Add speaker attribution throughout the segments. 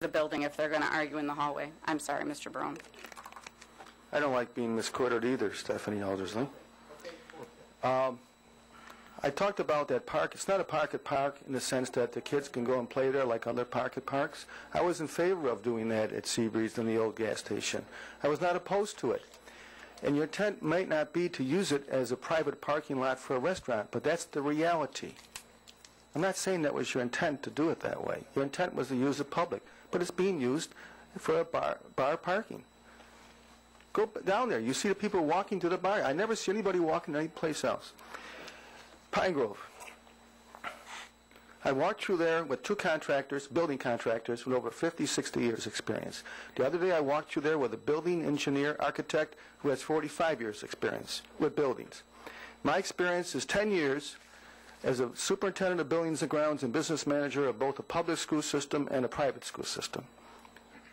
Speaker 1: the building if they're going to argue in the hallway. I'm sorry, Mr. Barone.
Speaker 2: I don't like being misquoted either, Stephanie Aldersley. I talked about that park. It's not a pocket park in the sense that the kids can go and play there like other pocket parks. I was in favor of doing that at Seabreeze in the old gas station. I was not opposed to it. And your intent might not be to use it as a private parking lot for a restaurant, but that's the reality. I'm not saying that was your intent to do it that way. Your intent was to use it public, but it's being used for a bar parking. Go down there. You see the people walking to the bar. I never see anybody walking any place else. Pinegrove. I walked through there with two contractors, building contractors, with over 50, 60 years experience. The other day I walked through there with a building engineer, architect, who has 45 years experience with buildings. My experience is 10 years as a superintendent of buildings and grounds and business manager of both a public school system and a private school system.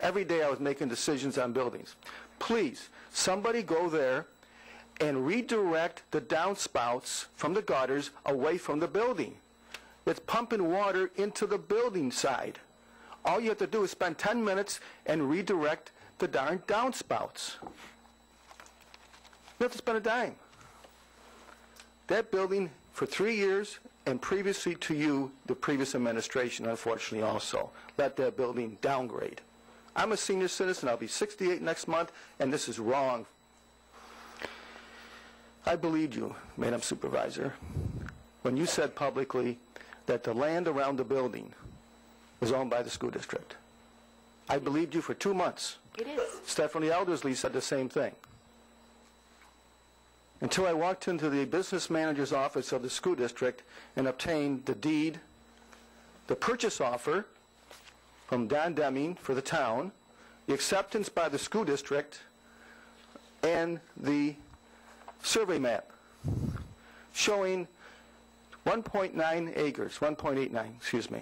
Speaker 2: Every day I was making decisions on buildings. Please, somebody go there and redirect the downspouts from the gutters away from the building. It's pumping water into the building side. All you have to do is spend 10 minutes and redirect the darn downspouts. You have to spend a dime. That building, for 3 years, and previously to you, the previous administration, unfortunately also, let that building downgrade. I'm a senior citizen. I'll be 68 next month, and this is wrong. I believed you, Madam Supervisor, when you said publicly that the land around the building was owned by the school district. I believed you for 2 months.
Speaker 1: It is.
Speaker 2: Stephanie Aldersley said the same thing. Until I walked into the business manager's office of the school district and obtained the deed, the purchase offer from Don Deming for the town, the acceptance by the school district, and the survey map showing 1.9 acres, 1.89, excuse me.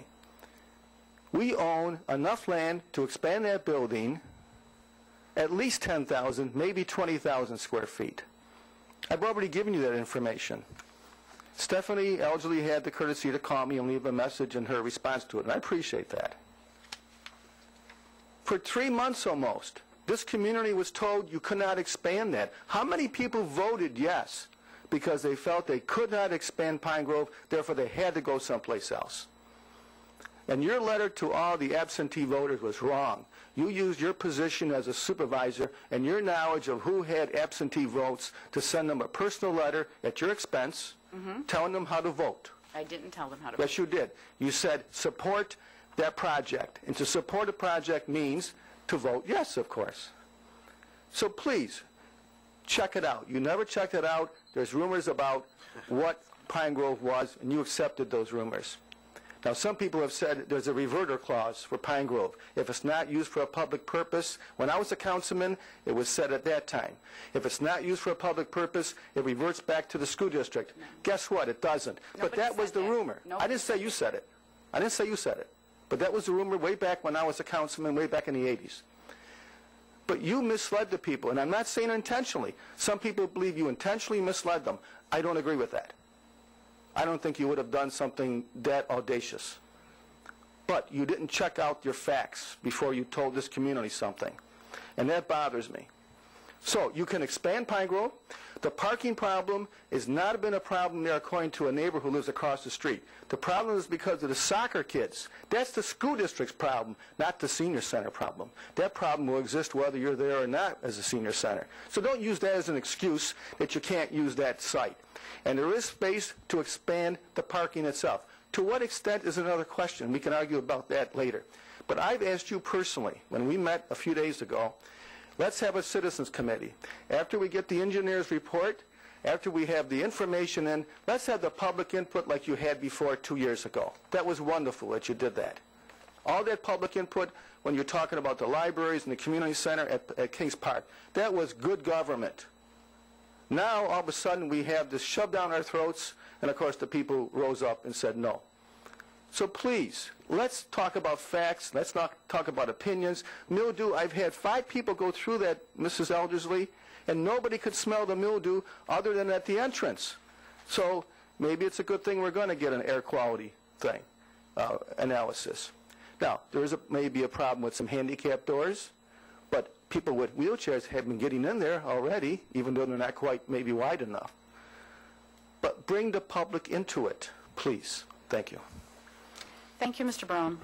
Speaker 2: We own enough land to expand that building at least 10,000, maybe 20,000 square feet. I've already given you that information. Stephanie Aldersley had the courtesy to call me and leave a message in her response to it, and I appreciate that. For 3 months almost, this community was told you could not expand that. How many people voted yes because they felt they could not expand Pinegrove, therefore they had to go someplace else? And your letter to all the absentee voters was wrong. You used your position as a supervisor and your knowledge of who had absentee votes to send them a personal letter at your expense, telling them how to vote.
Speaker 1: I didn't tell them how to vote.
Speaker 2: Yes, you did. You said support that project. And to support a project means to vote yes, of course. So please, check it out. You never checked it out. There's rumors about what Pinegrove was, and you accepted those rumors. Now, some people have said there's a reverter clause for Pinegrove. If it's not used for a public purpose, when I was a councilman, it was said at that time. If it's not used for a public purpose, it reverts back to the school district. No. Guess what? It doesn't. But that was the rumor. I didn't say you said it. I didn't say you said it. But that was the rumor way back when I was a councilman, way back in the 80s. But you misled the people, and I'm not saying intentionally. Some people believe you intentionally misled them. I don't agree with that. I don't think you would have done something that audacious. But you didn't check out your facts before you told this community something. And that bothers me. So you can expand Pinegrove. The parking problem has not been a problem there according to a neighbor who lives across the street. The problem is because of the soccer kids. That's the school district's problem, not the senior center problem. That problem will exist whether you're there or not as a senior center. So don't use that as an excuse that you can't use that site. And there is space to expand the parking itself. To what extent is another question. We can argue about that later. But I've asked you personally, when we met a few days ago, let's have a citizens committee. After we get the engineer's report, after we have the information in, let's have the public input like you had before 2 years ago. That was wonderful that you did that. All that public input when you're talking about the libraries and the community center at Kings Park, that was good government. Now, all of a sudden, we have this shoved down our throats, and of course the people rose up and said no. So please, let's talk about facts. Let's not talk about opinions. Mildew, I've had 5 people go through that, Mrs. Aldersley, and nobody could smell the mildew other than at the entrance. So maybe it's a good thing we're going to get an air quality thing, analysis. Now, there is maybe a problem with some handicap doors, but people with wheelchairs have been getting in there already, even though they're not quite maybe wide enough. But bring the public into it, please. Thank you.
Speaker 1: Thank you, Mr. Barone.